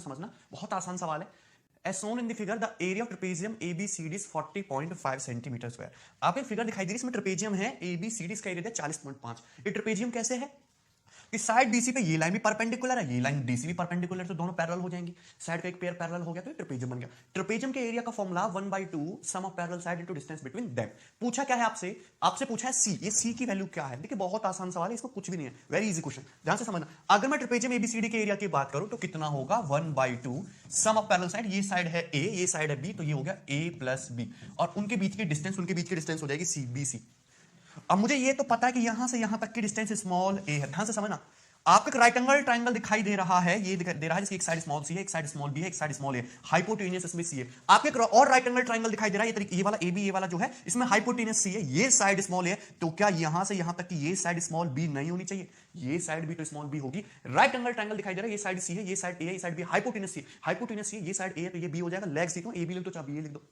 से समझना, बहुत आसान सवाल है। As shown in the figure, the area of trapezium ABCD is 40.5 centimetre square. आपको फिगर दिखाई दे रही है, इसमें ट्रेपेजियम है, ABCD इसका एरिया 40.5। ये ट्रेपेजियम कैसे है? इस साइड बीसी पे ये लाइन भी परपेंडिकुलर है, ये लाइन डीसी भी परपेंडिकुलर, तो दोनों पैरेलल हो जाएंगी। साइड का एक पेयर पैरेलल हो गया तो ट्रेपेजियम बन गया। ट्रेपेजियम के एरिया का formula 1/2 sum of parallel side into distance between them. पूछा क्या है आपसे? आपसे पूछा है सी। ये सी की वैल्यू क्या है? देखिए बहुत आसान सवाल है, इसको कुछ भी नहीं है, वेरी इजी क्वेश्चन, ध्यान से समझना। अगर मैं ट्रेपेजियम एबीसीडी के एरिया की बात करूं तो कितना होगा? 1/2 सम ऑफ पैरेलल साइड। ये साइड है ए, ये साइड है बी, तो ये हो गया ए प्लस बी, और उनके बीच की डिस्टेंस हो जाएगी सी, बी सी। अब मुझे ये तो पता है कि यहां से यहां तक की डिस्टेंस स्मॉल ए है, ध्यान से समझना। आपको एक राइट एंगल ट्रायंगल दिखाई दे रहा है, ये दे रहा है जिसकी एक साइड स्मॉल सी है, एक साइड स्मॉल बी है, एक साइड स्मॉल ए, हाइपोटेनियस इसमें सी है। आपके एक और राइट एंगल ट्रायंगल दिखाई दे रहा है, ये वाला ए बी, ये वाला जो है इसमें हाइपोटेनियस सी है, ये साइड स्मॉल है, तो क्या यहां से यहां तक की ये साइड स्मॉल बी नहीं होनी चाहिए? ये साइड भी तो स्मॉल बी होगी। राइट एंगल ट्रायंगल दिखाई दे रहा है, ये साइड सी है, ये साइड ए है, ये साइड बी, हाइपोटेनियस सी, हाइपोटेनियस सी, ये साइड ए है तो ये बी हो जाएगा। लेग्स लिखो, ए बी लिख दो, चाहे बी लिख दो,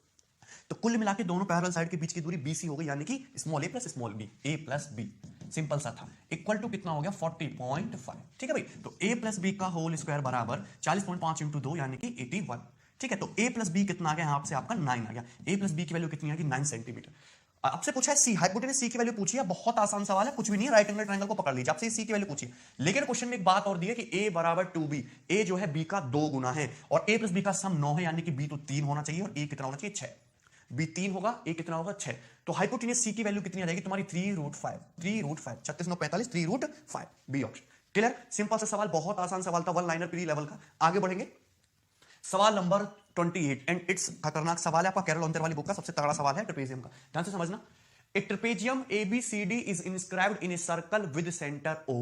तो कुल मिला के दोनों पैरेलल साइड के बीच की दूरी BC हो गई, यानी कि स्मॉल ए प्लस स्मॉल बी, ए प्लस बी, सिंपल सा था। इक्वल टू कितना हो गया? 40.5। ठीक है भाई, तो a प्लस बी का होल स्क्वायर बराबर 40.5 इंटू 2 यानी कि 81। ठीक है, तो a प्लस बी कितना आ गया? आपसे आपका 9 आ गया। a प्लस बी की वैल्यू कितनी आ गई? 9 सेंटीमीटर। आपसे पूछा है सी, हाइपोटेनस सी की वैल्यू पूछी है, बहुत आसान सवाल है, कुछ भी नहीं है, राइट एंगल ट्रायंगल को पकड़ लीजिए, आपसे सी की वैल्यू पूछिए। लेकिन क्वेश्चन में एक बात और दी है कि a बराबर 2b, a जो है b का 2 गुना है, और a प्लस बी का सम 9 है, यानी कि b तो 3 होना चाहिए, और a कितना होना चाहिए? 6। बी 3 होगा, ए कितना होगा? 6। तो हाइपोटेनस सी की वैल्यू कितनी आ जाएगी तुम्हारी? 3√5, 3√5, 36/9 45, 3√5, बी ऑप्शन। क्लियर? सिंपल सा सवाल, बहुत आसान सवाल था, वन लाइनर प्री लेवल का। आगे बढ़ेंगे, सवाल नंबर 28, एंड इट्स खतरनाक सवाल है, आपका कैरल ऑन्टर वाली बुक का सबसे तगड़ा सवाल है ट्रेपेजियम का, ध्यान से समझना। A trapezium ABCD is inscribed in a circle with center O.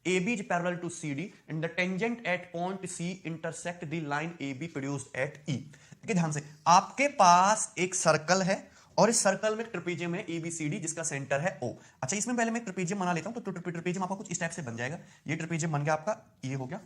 AB is parallel to CD and the tangent at point C intersect the line AB produced at E. देखिए ध्यान से, आपके पास एक सर्कल है और इस सर्कल में ट्रेपेजियम है ABCD जिसका सेंटर है O। अच्छा, इसमें पहले मैं ट्रेपेजियम बना लेता हूं, तो ट्रेपेजियम आपका कुछ इस टाइप से बन जाएगा। ये ट्रेपेजियम बन गया आपका, ये हो गया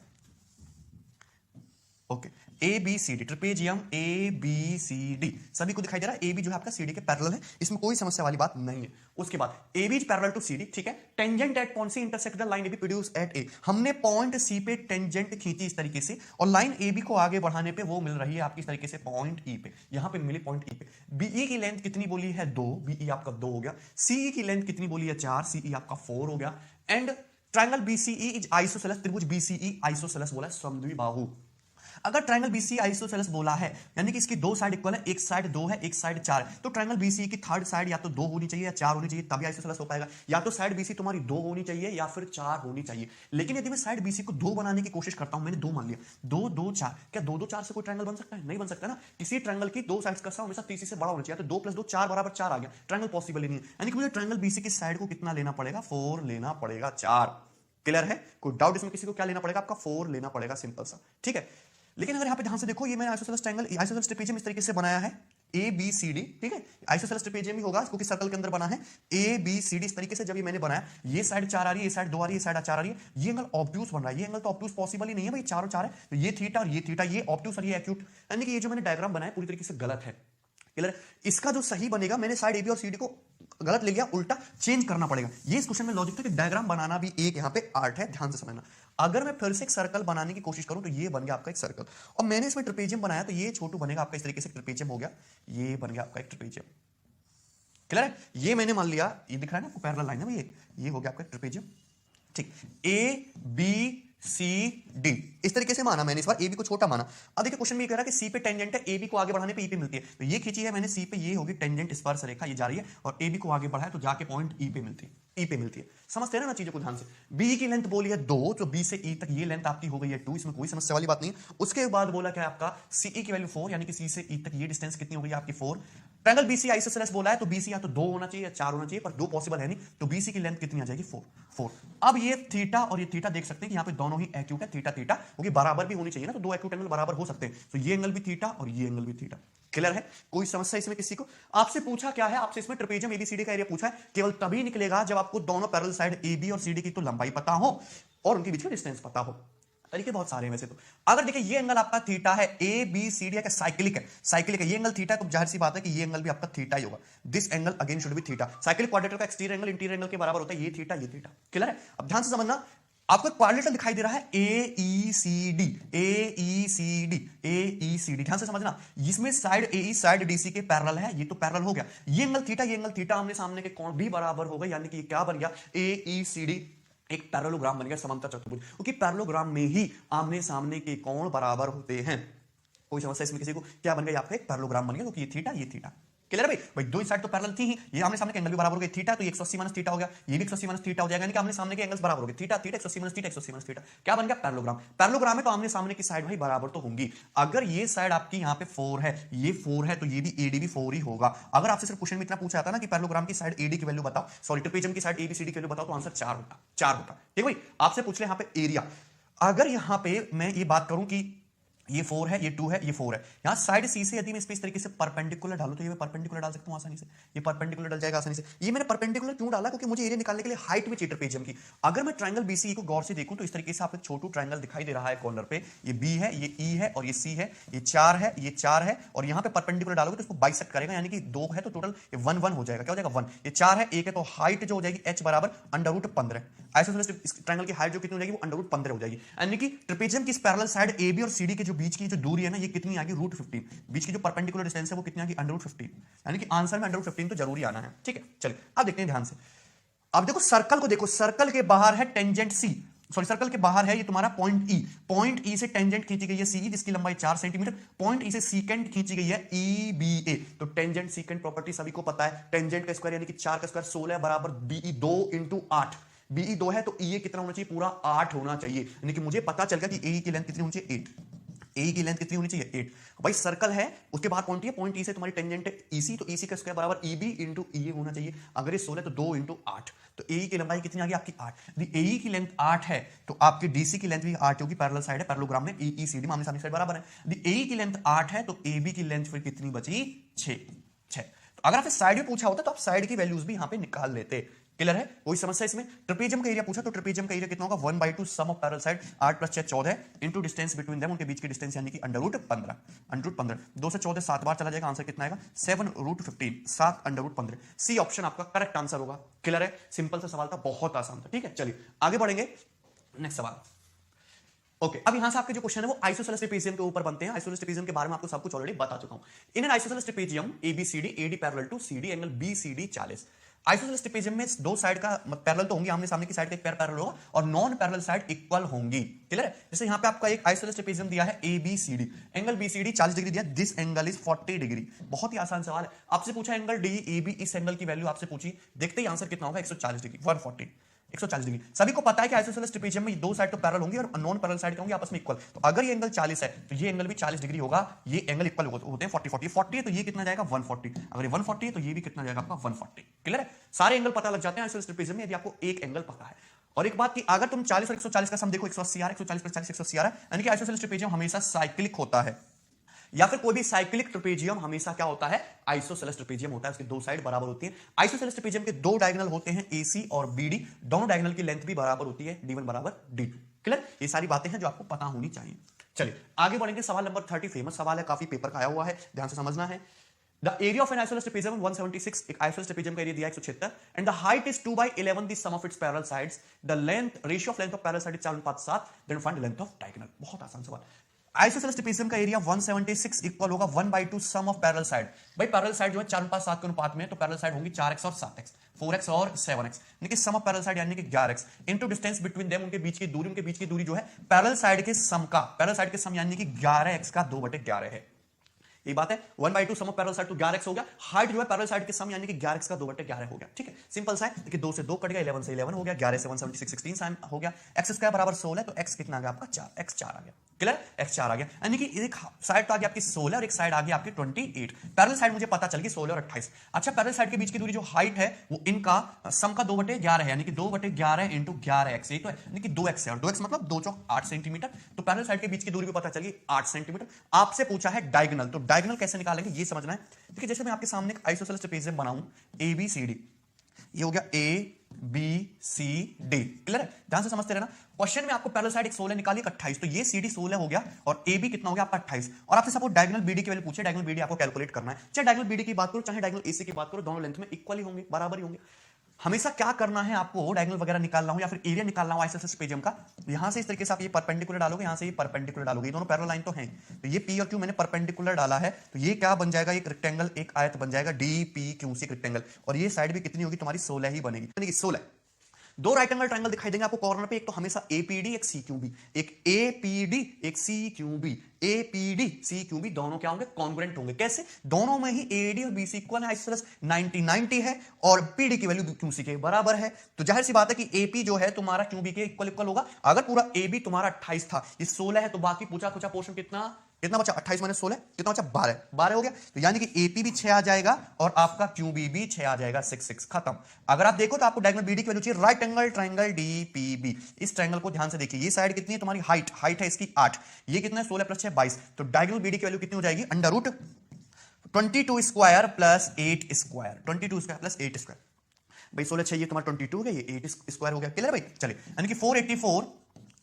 okay, A B C D, trapezium A B C D, सभी को दिखाई दे रहा है। ए बी जो है आपका सी डी के पैरेलल है, इसमें कोई समस्या वाली बात नहीं है। उसके बाद A B is parallel to C D, ठीक है। Tangent at point C intersect the line A B produce at A. हमने पॉइंट सी पे टेंजेंट खींची इस तरीके से, और लाइन ए बी को आगे बढ़ाने पे वो मिल रही है आपकी इस तरीके से पॉइंट ई पे, यहां पे मिली पॉइंट ई पे। बीई की लेंथ कितनी बोली है? 2, बीई आपका 2 हो गया। सीई की लेंथ कितनी बोली है? 4, सीई आपका 4 हो गया। And triangle BCE is isosceles, त्रिभुज बीसीई आइसोसेलेस बोला है, समद्विबाहु। अगर ट्रायंगल बीसी आइसोसेलेस बोला है, यानी कि इसकी दो साइड इक्वल है, एक साइड 2 है, एक साइड 4 है, तो ट्रायंगल बीसी की थर्ड साइड या तो 2 होनी चाहिए या 4 होनी चाहिए, तभी आइसोसेलेस हो पाएगा। या तो साइड बीसी तुम्हारी 2 होनी चाहिए या फिर 4 होनी चाहिए। लेकिन यदि मैं साइड बीसी को 2 बनाने की कोशिश करता हूं, मैंने 2 मान लिया, 2 2 4, क्या 2 2 4 से कोई ट्रायंगल बन सकता है? नहीं बन सकता ना। किसी ट्रायंगल की दो साइड्स का सम हमेशा तीसरी से बड़ा होना चाहिए, तो 2 + 2 4 बराबर 4 आ गया, ट्रायंगल पॉसिबल ही नहीं है। यानी कि मुझे ट्रायंगल बीसी की साइड को कितना लेना पड़ेगा? 4 लेना पड़ेगा, 4। क्लियर है? कोई डाउट इसमें किसी को? क्या लेना पड़ेगा आपका? 4 लेना पड़ेगा, सिंपल सा, ठीक है। लेकिन अगर यहां पे ध्यान से देखो, ये मैंने आइसोसेलेस ट्रायंगल, आइसोसेलेस ट्रेपेजियम इस तरीके से बनाया है, ए बी सी डी, ठीक है। आइसोसेलेस ट्रेपेजियम ही होगा क्योंकि सर्कल के अंदर बना है। ए बी सी डी इस तरीके से जब ये मैंने बनाया, ये साइड 4 आ रही है, ये साइड 2 आ रही है, ये साइड 4 आ रही है, ये एंगल ऑब्ट्यूज बन रहा है। ये एंगल तो ऑब्ट्यूज पॉसिबल ही नहीं है भाई, 4 और 4 है, तो ये थीटा और ये थीटा, ये ऑब्ट्यूज और ये एक्यूट, यानी कि ये जो मैंने डायग्राम बनाया पूरी तरीके से गलत है। क्लियर? इसका जो सही बनेगा, मैंने साइड ए बी और सी डी को गलत ले लिया, उल्टा चेंज करना पड़ेगा। ये इस क्वेश्चन में लॉजिक था कि डायग्राम बनाना भी एक यहां पे आर्ट है, ध्यान से समझना। अगर मैं फिर से एक सर्कल बनाने की कोशिश करूं तो ये बन गया आपका एक सर्कल, और मैंने इसमें ट्रेपेजियम बनाया, तो ये छोटू बनेगा आपका इस तरीके से, ट्रेपेजियम हो गया, ये बन गया आपका एक ट्रेपेजियम। क्लियर है? ये मैंने मान लिया, ये दिख रहा है ना पैरेलल लाइन है भाई, ये हो गया आपका ट्रेपेजियम, ठीक। ए बी सी डी इस तरीके से माना मैंने, इस बार ए बी को छोटा माना। अब देखिए क्वेश्चन में ये कह रहा है कि सी पे टेंजेंट है, ए बी को आगे बढ़ाने पे ई पे मिलती है, तो ये खींची है मैंने सी पे, ये होगी टेंजेंट स्पर्श रेखा, ये जा रही है, और ए बी को आगे बढ़ाया तो जाके पॉइंट ई पे मिलती है, ई पे मिलती है। समझते हैं ना चीजों को ध्यान से। बी की लेंथ बोली है 2, तो बी से ई तक ये लेंथ आपकी हो गई है 2, इसमें कोई समस्या वाली बात नहीं। उसके बाद बोला क्या आपका सीई की वैल्यू 4, यानी कि सी से ई तक ये डिस्टेंस कितनी हो गई आपकी 4। ट्रायंगल बीसी आइसोसेलेस बोला है, तो बीसी या तो 2 होना चाहिए या 4 होना चाहिए, पर 2 पॉसिबल है नहीं, तो बीसी की लेंथ कितनी आ जाएगी? 4। अब ये थीटा और ये थीटा देख सकते हैं कि यहाँ पे दोनों ही एक्यूट है, थीटा थीटा, क्योंकि बराबर भी होनी चाहिए ना, तो 2 एक्यूट एंगल बराबर हो सकते हैं, तो ये एंगल भी थीटा और ये एंगल भी थीटा। क्लियर है? कोई समस्या इसमें किसी को? आपसे पूछा क्या है? आपसे इसमें ट्रेपेजियम एबीसीडी का एरिया पूछा है, केवल तभी निकलेगा जब आपको दोनों पैरेलल साइड ए बी और सी डी की तो लंबाई पता हो और उनके बीच का डिस्टेंस पता हो। तरीके बहुत सारे हैं वैसे तो। अगर देखिए ये एंगल आपका थीटा है, ए बी सी डी का साइक्लिक है, साइक्लिक है, ये एंगल थीटा, तो जाहिर सी बात है कि ये एंगल भी आपका थीटा ही होगा। This angle again should be theta. Cyclic क्वाड्रेटर का एक्सटीरियर एंगल इंटीरियर एंगल के बराबर होता है, ये थीटा ये थीटा। क्लियर है? अब ध्यान से समझना, आपको एक पैरेलल दिखाई दे रहा है ए ई सी डी, ए ई सी डी, ए ई सी डी, ध्यान से समझना, इसमें साइड ए ई साइड डी सी के पैरेलल है, ये तो पैरेलल हो गया, ये एंगल थीटा आमने सामने के कोण भी बराबर हो गए, यानी कि ये क्या बन गया, ए ई सी डी एक पैरेललोग्राम बन गया, समांतर चतुर्भुज, क्योंकि पैरेललोग्राम में ही आमने सामने के कोण बराबर होते हैं। कोई समस्या इसमें किसी को, क्या बन गया आपका एक पैरेललोग्राम बन गया, क्योंकि ये थीटा क्लियर है भाई दो ही साइड तो पैरेलल थी ही, ये आमने सामने के एंगल भी बराबर हो गए, थीटा तो 180 माइनस थीटा हो गया, ये भी 180 माइनस थीटा हो जाएगा, यानी कि आमने सामने के एंगल्स बराबर हो गए, theta 180 minus theta 180 minus theta, क्या बन गया पैरेललोग्राम। पैरेललोग्राम है तो आमने सामने की साइड भाई बराबर तो होंगी, अगर ये साइड आपकी यहाँ पे 4 है, ये 4 है, तो ये भी एडी भी 4 ही होगा। अगर आपसे सिर्फ क्वेश्चन में इतना पूछा जाता ना कि पैरेललोग्राम की साइड एडी की वैल्यू बताओ, सॉरी ट्रापेजियम की साइड एबीसीडी की वैल्यू बताओ, तो आंसर 4 होता। ठीक भाई, आपसे पूछ ले यहाँ पे एरिया, अगर यहाँ पे मैं ये बात करूं कि ये 4 है, ये 2 है, ये 4 है, यहां साइड सी से यदि मैं इस तरीके से परपेंडिकुलर डालूं तो ये मैं परपेंडिकुलर डाल सकता हूं आसानी से, ये परपेंडिकुलर डल जाएगा आसानी से। ये मैंने परपेंडिकुलर क्यों डाला, क्योंकि मुझे एरिया निकालने के लिए हाइट में चाहिए ट्रापेजियम की। अगर मैं ट्रायंगल बीसीई को गौर से देखूं तो इस तरीके से आपको एक छोटू ट्रायंगल दिखाई दे रहा है कॉर्नर पे, ये बी है, ये ई है और ये सी है, ये 4 है, ये 4 है, और यहां पे परपेंडिकुलर डालोगे तो इसको बाइसेक्ट करेगा, यानी कि 2 है तो टोटल 1 हो जाएगा, क्या हो जाएगा 1, ये 4 है, 1 है, तो हाइट जो हो जाएगी h बराबर √15, आइसोसेलेस ट्रायंगल की हाइट जो कितनी हो जाएगी वो √15 हो जाएगी, यानी कि ट्रापेजियम की इस पैरेलल साइड ए बी और सी डी के जो बीच की जो दूरी है ना, ये कितनी आ गई √15, बीच की जो परपेंडिकुलर डिस्टेंस है वो कितनी आ गई √15, यानी कि आंसर में √15 तो जरूरी आना है। ठीक है, चलिए अब देखते हैं ध्यान से। अब देखो सर्कल को देखो, सर्कल के बाहर है टेंजेंट सी, सॉरी सर्कल के बाहर है ये तुम्हारा पॉइंट ई से टेंजेंट खींची गई है सी, जिसकी लंबाई 4 सेंटीमीटर, पॉइंट ई से सीकेंट खींची गई है ई बी ए, तो टेंजेंट सीकेंट प्रॉपर्टी सभी को पता है, टेंजेंट का स्क्वायर यानी कि 4 का स्क्वायर 16 बराबर बीई 2 × 8, बीई 2 है तो ई कितना होना चाहिए, पूरा 8 होना चाहिए, यानी कि मुझे पता चल गया कि ए की लेंथ कितनी होनी चाहिए 8, ए की लेंथ कितनी होनी चाहिए 8। भाई सर्कल है, उसके बाद पॉइंट है, पॉइंट ई से तुम्हारी टेंजेंट है ईसी, तो ईसी का स्क्वायर बराबर ईबी × ई होना चाहिए, अगर ये 16 तो 2 × 8, तो ए की लंबाई कितनी आ गई आपकी 8, यदि ए की लेंथ 8 है तो आपकी डीसी की लेंथ भी 8 होगी, पैरेलल साइड है, पैरेललोग्राम में ई सी डी आमने सामने साइड बराबर है, यदि ए की लेंथ 8 है तो ए बी की लेंथ फिर कितनी बची 6। तो अगर आपसे साइड भी पूछा होता तो आप साइड की वैल्यूज भी यहां पे निकाल लेते, क्लियर है, कोई समस्या इसमें। ट्रापेजियम का एरिया पूछा तो ट्रापेजियम का एरिया कितना होगा 1/2 sum of parallel side 8 + 6 14 into distance between them, उनके बीच की डिस्टेंस यानी कि √15, 2 से 14 7 बार चला जाएगा, आंसर कितना आएगा 7√15, 7 √15, सी ऑप्शन आपका करेक्ट आंसर होगा। क्लियर है, सिंपल सा सवाल था, बहुत आसान था। ठीक है, चलिए आगे बढ़ेंगे, नेक्स्ट सवाल। ओके अब यहां से आपके जो क्वेश्चन है वो आइसोसेलेस ट्रापेजियम के ऊपर बनते हैं। आइसोसेलेस ट्रापेजियम के बारे में आपको सब कुछ ऑलरेडी बता चुका हूं। In an isosceles trapezium ABCD AD parallel to CD angle BCD 40। Isosceles trapezium में दो साइड का पैरेलल तो होंगे, आमने सामने की साइड का एक पैर पैरेलल होगा और नॉन पैरेलल साइड इक्वल होंगी। क्लियर है, जैसे यहां पे आपका एक आइसोसेलेस ट्रापेजियम दिया है एबीसीडी, एंगल बीसीडी 40 डिग्री दिया, दिस एंगल इज 40 डिग्री। बहुत ही आसान सवाल है, आपसे पूछा एंगल डी एबी, इस एंगल की वैल्यू आपसे पूछी, देखते ही आंसर कितना होगा 140 डिग्री, 140 डिग्री। सभी को पता है कि आइसोसेलेस ट्रापेजियम में दो साइड तो पैरेलल होंगी और नॉन पैरेलल साइड होंगी आपस में इक्वल, तो अगर ये एंगल 40 है तो ये एंगल भी 40 डिग्री होगा, ये एंगल इक्वल होते हैं 40 है तो ये कितना जाएगा 140, अगर ये 140 है तो ये भी कितना जाएगा आपका 140। क्लियर है, सारे एंगल पता लग जाते हैं आइसोसेलेस ट्रापेजियम में यदि आपको एक एंगल पता है। और एक बात कि अगर तुम 40 और 140 का सम देखो 180 आ रहा है, 140 + 40 180 आ रहा है, यानी कि आइसोसेलेस ट्रापेजियम हमेशा साइक्लिक होता है, या फिर कोई भी साइक्लिक ट्रापेजियम हमेशा क्या होता है आइसोसेलेस ट्रापेजियम होता है, उसकी दो साइड बराबर होती है। आइसोसेलेस ट्रापेजियम के दो डायगोनल होते हैं एसी और बीडी, दोनों डायगोनल की लेंथ भी बराबर होती है, d1 बराबर d2। क्लियर, ये सारी बातें हैं जो आपको पता होनी चाहिए। चलिए आगे बढ़ेंगे, सवाल नंबर 30 फेमस सवाल है, काफी पेपर का आया हुआ है, ध्यान से समझना है। The area of an isosceles trapezium 176, एक isosceles trapezium का एरिया दिया 176, and the height is 2/11 the sum of its parallel sides, the length ratio of length of parallel side is 4:7, then find the length of diagonal। बहुत आसान सवाल। Isosceles trapezium का area 176 equal होगा 1/2 sum of parallel side. भाई parallel side जो है 4:7 के अनुपात में है, तो पैरेलल साइड होंगी 4x और 7x, 4x और 7x, यानी कि सम ऑफ पैरेलल साइड यानी कि 11x into distance between them, उनके बीच की दूरी जो है पैरेलल साइड के सम का, पैरेलल साइड के सम यानी कि 11x का 2/11 है। ये बात है, 1/2 सम ऑफ पैरेलल साइड तो 11x हो गया, हाइट जो है पैरेलल साइड के सम यानी कि 11x का 2/11 हो गया। ठीक है, सिंपल सा है, देखिए 2 से 2 कट गया, 11 से 11 हो गया, 11 से 176 16 हो गया, x स्क्वायर बराबर 16, तो x कितना आ गया आपका 4, x 4 आ गया। क्लियर, x 4 आ गया, यानी कि एक साइड तो आ गया आपकी 16 और एक साइड आ गई आपकी 28। पैरेलल साइड मुझे पता चल गई 16 और 28। अच्छा, पैरेलल साइड के बीच की दूरी जो हाइट है वो इनका सम का 2/11 है, यानी कि 2/11 इंटू 11x, ये तो है, यानी कि 2x है, और 2x मतलब 2 चौक 8 सेंटीमीटर, तो पैरेलल साइड के बीच की दूरी भी पता चल गई 8 सेंटीमीटर। आपसे पूछा है डायगोनल, तो डायगोनल कैसे निकालेंगे ये समझना है। देखिए जैसे मैं आपके सामने एक आइसोसेलेस ट्रापेजियम बनाऊं ABCD, ये हो गया ABCD। क्लियर है, ध्यान से समझते रहना। क्वेश्चन में आपको पैरेलल साइड एक 16 निकाली, 28, तो ये CD 16 हो गया और AB कितना हो गया आपका 28, और आपसे सपोज डायगोनल BD की वैल्यू पूछे, डायगोनल BD आपको कैलकुलेट करना है, चाहे डायगोनल BD की बात करो चाहे डायगोनल AC की बात करो, दोनों लेंथ में इक्वल ही होंगे, बराबर ही होंगे। हमेशा क्या करना है आपको, डायगोनल वगैरह निकालना हो या फिर एरिया निकालना हो आइसोसेलेस ट्रेपेजियम का, यहां से इस तरीके से आप ये परपेंडिकुलर डालोगे, यहां से ये परपेंडिकुलर डालोगे, ये दोनों पैरेलल लाइन तो हैं, तो ये पी और क्यू मैंने परपेंडिकुलर डाला है, तो ये क्या बन जाएगा, एक रेक्टेंगल, एक आयत बन जाएगा D P Q C rectangle, और ये साइड भी कितनी होगी तुम्हारी 16 ही बनेगी, यानी कि 16। दो राइट एंगल ट्रायंगल दिखाई देंगे आपको कॉर्नर पे, एक तो हमेशा एपीडी एक सीक्यूबी, एक एपीडी एक सीक्यूबी, एपीडी सीक्यूबी दोनों क्या होंगे, कॉन्ग्रुएंट होंगे। कैसे? दोनों में ही एडी और बीसी इक्वल है, आइसोसेलेस 90-90 है और पीडी की वैल्यू क्यूसी के बराबर है, तो जाहिर सी बात है कि एपी जो है तुम्हारा क्यूबी के इक्वल इक्वल होगा। अगर पूरा एबी तुम्हारा 28 था, ये 16 है, तो बाकी पूछा कुछ पोर्शन कितना कितना बचा, 28 माइनस 16 कितना बचा, 12 हो गया, तो यानी कि एपी भी 6 आ जाएगा और आपका क्यूबी भी 6 आ जाएगा, 6 खत्म। अगर आप देखो तो आपको डायगोनल बीडी की वैल्यू चाहिए, राइट एंगल ट्रायंगल डीपीबी। इस ट्रायंगल को ध्यान से देखिए, ये साइड कितनी है तुम्हारी, हाइट है इसकी 8, ये कितना है 16 + 6 22, तो डायगोनल बीडी की वैल्यू कितनी हो जाएगी, under root 22 square plus 8 square, 22 square plus 8 square, भाई 16 6 ये तुम्हारा 22 हो गया, ये 8 स्क्वायर हो गया, क्लियर भाई। चलिए, यानी कि 484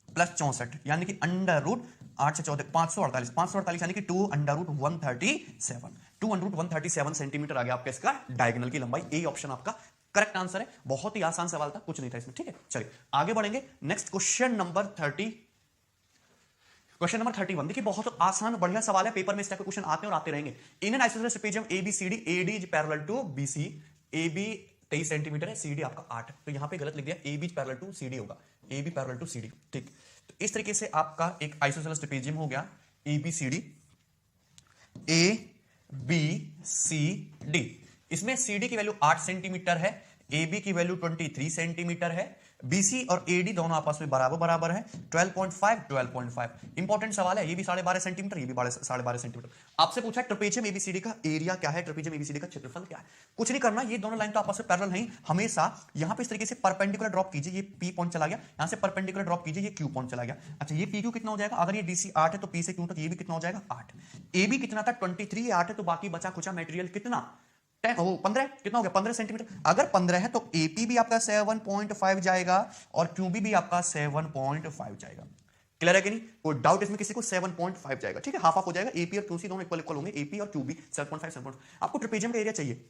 प्लस 64, यानी कि अंडर रूट 8 से 14 548 यानी कि 2 अंडर रूट 137 सेंटीमीटर आ गया आपका इसका डायगोनल की लंबाई। ए ऑप्शन आपका करेक्ट आंसर है। बहुत ही आसान सवाल था, कुछ नहीं था इसमें, ठीक है। चलिए आगे बढ़ेंगे, नेक्स्ट क्वेश्चन नंबर 31। देखिए बहुत आसान बढ़िया सवाल है, पेपर में इस टाइप के क्वेश्चन आते हैं और आते रहेंगे। In an isosceles trapezium ABCD, AD is parallel to BC, AB 23 centimetre है, सीडी आपका 8, तो यहां पे गलत लिख दिया, एबी पैरेलल टू सीडी होगा, एबी पैरेलल टू सीडी, ठीक। तो इस तरीके से आपका एक आइसोसेलेस ट्रेपेजियम हो गया ABCD, A B C D. इसमें सीडी की वैल्यू 8 सेंटीमीटर है, एबी की वैल्यू 23 सेंटीमीटर है, बीसी और एडी दोनों आपस में बराबर है, 12.5 इंपॉर्टेंट सवाल है, ये भी 12.5 सेंटीमीटर, ये भी 12.5 सेंटीमीटर। आपसे पूछा ट्रेपेजियम एबीसीडी का एरिया क्या है, ट्रेपेजियम एबीसीडी का क्षेत्रफल क्या है। कुछ नहीं करना, ये दोनों लाइन तो आपस में पैरेलल नहीं, हमेशा यहां पे इस तरीके से परपेंडिकुलर ड्रॉप कीजिए, ये पी पॉइंट चला गया, यहां से परपेंडिकुलर ड्रॉप कीजिए, ये क्यू पॉइंट चला गया। अच्छा, ये पी क्यू कितना हो जाएगा, अगर ये डीसी 8 है तो पी से क्यू तक ये भी कितना हो जाएगा, 8। एबी कितना था, 23, 8 है, तो बाकी बचा कुछ मटेरियल कितना, 15, कितना हो गया, 15 सेंटीमीटर। अगर 15 है तो एपी भी आपका 7.5 जाएगा और क्यूबी भी आपका 7.5 जाएगा। क्लियर है कि नहीं, कोई डाउट इसमें किसी को, 7.5 जाएगा, ठीक है, हाफ हो जाएगा, एपी और क्यूसी दोनों इक्वल होंगे, एपी और क्यूबी 7.5। आपको ट्रेपेजियम का एरिया चाहिए,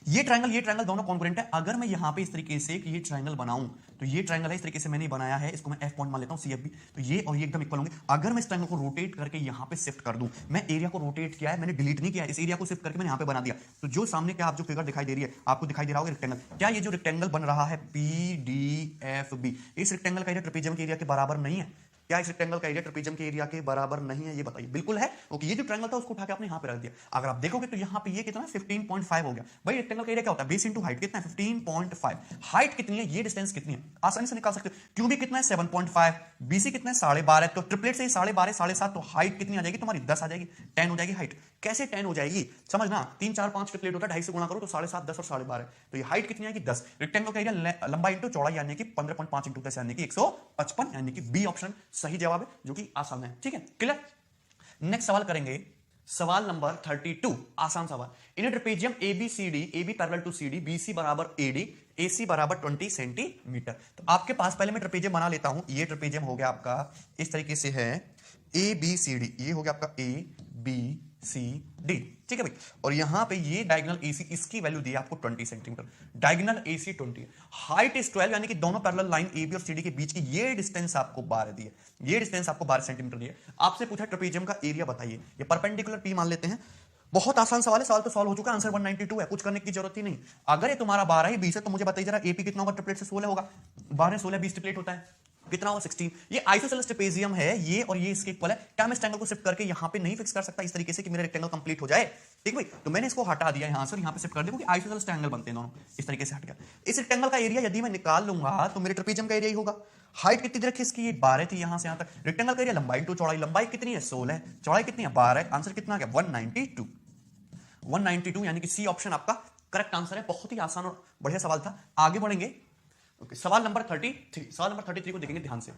ये ट्रायंगल दोनों कॉन्ग्रुएंट है। अगर मैं यहां पे इस तरीके से कि ये ट्रायंगल बनाऊं, तो ये ट्रायंगल है, इस तरीके से मैंने बनाया है, इसको मैं एफ पॉइंट मान लेता हूं, सीएफबी, तो ये और ये एकदम इक्वल होंगे। अगर मैं इस ट्रायंगल को रोटेट करके यहां पे शिफ्ट कर दूं, मैं एरिया को रोटेट किया है, मैंने डिलीट नहीं किया है, इस एरिया को शिफ्ट करके मैंने यहां पे बना दिया, तो जो सामने क्या आप जो फिगर दिखाई दे रही है, आपको दिखाई दे रहा होगा रेक्टेंगल, क्या ये जो रेक्टेंगल बन रहा है पीडीएफबी, इस रेक्टेंगल का एरिया ट्रेपेजियम के एरिया के बराबर नहीं है। क्या इस रेक्टेंगल का एरिया ट्रेपेजियम के एरिया के बराबर नहीं है, ये बताइए। बिल्कुल है, ओके। ये जो ट्रायंगल था उसको उठा के आपने यहां पे रख दिया, अगर आप देखोगे तो यहां पे ये कितना है, 15.5 हो गया। भाई रेक्टेंगल का एरिया क्या होता है, बेस इनटू हाइट, कितना है 15.5, हाइट कितनी है, ये डिस्टेंस कितनी है, आसानी से निकाल सकते हो। क्यूबी कितना है 7.5, बीसी कितना है 12.5, तो ट्रिपलेट से 12.5 7.5, तो हाइट कितनी आ जाएगी तुम्हारी, 10 आ जाएगी, 10 हो जाएगी हाइट। कैसे 10 हो जाएगी, समझना, 3 4 5 ट्रिपलेट होता है, 2.5 से गुणा करो तो 7.5 10 और 12.5, तो ये हाइट कितनी आएगी 10। रेक्टेंगल का एरिया लंबाई इंटू चौड़ाई यानी कि 15.5 इंटू 10 यानी कि 155, यानी कि बी ऑप्शन सही जवाब है, जो कि आसान है, ठीक है, क्लियर। नेक्स्ट सवाल करेंगे, सवाल नंबर 32, आसान सवाल। In trapezium ABCD, AB parallel to CD, BC बराबर एडी, एसी बराबर 20 सेंटीमीटर। तो आपके पास पहले मैं ट्रेपेजियम बना लेता हूं, ये ट्रेपेजियम हो गया आपका इस तरीके से है, ए बी सी डी, ये हो गया आपका ए बी सी डी, ठीक है भाई। और यहां पे ये डायगोनल एसी, इसकी वैल्यू दी है आपको 20 सेंटीमीटर, डायगोनल एसी 20 है, हाइट इज 12, यानी कि दोनों पैरेलल लाइन ए बी और सी डी के बीच की ये डिस्टेंस आपको 12 दी है, ये डिस्टेंस आपको 12 सेंटीमीटर दी है। आपसे पूछा ट्रेपेजियम का एरिया बताइए, ये परपेंडिकुलर पी मान लेते हैं, बहुत आसान सवाल है, सवाल तो सॉल्व हो चुका है, आंसर 192 है, कुछ करने की जरूरत ही नहीं। अगर ये तुम्हारा 12 ही 20 है तो मुझे बताइए जरा, एपी कितना होगा, ट्रिपलेट से 16 होगा, 12 16 20 ट्रिपलेट होता है, कितना होगा 16। ये आइसोसेलेस ट्रेपेजियम है, ये और ये इसके इक्वल है। क्या मैं इस ट्रायंगल को शिफ्ट करके यहां पे नहीं फिक्स कर सकता इस तरीके से कि मेरा रेक्टेंगल कंप्लीट हो जाए, ठीक भाई। तो मैंने इसको हटा दिया यहां से, यहां पे शिफ्ट कर दिया, क्योंकि आइसोसेलेस ट्रायंगल बनते हैं दोनों, इस तरीके से हट गया। इस रेक्टेंगल का एरिया यदि मैं निकाल लूंगा तो मेरे ट्रेपेजियम का एरिया ही होगा। हाइट कितनी दे रखी है इसकी, ये 12 थी, यहां से यहां तक। रेक्टेंगल का एरिया लंबाई टू चौड़ाई, लंबाई कितनी है 16, चौड़ाई कितनी है 12, आंसर कितना आ गया 192, यानी कि सी ऑप्शन आपका करेक्ट आंसर है। बहुत ही आसान और बढ़िया सवाल था। आगे बढ़ेंगे, सवाल नंबर 33, सवाल नंबर 33 को देखेंगे ध्यान से।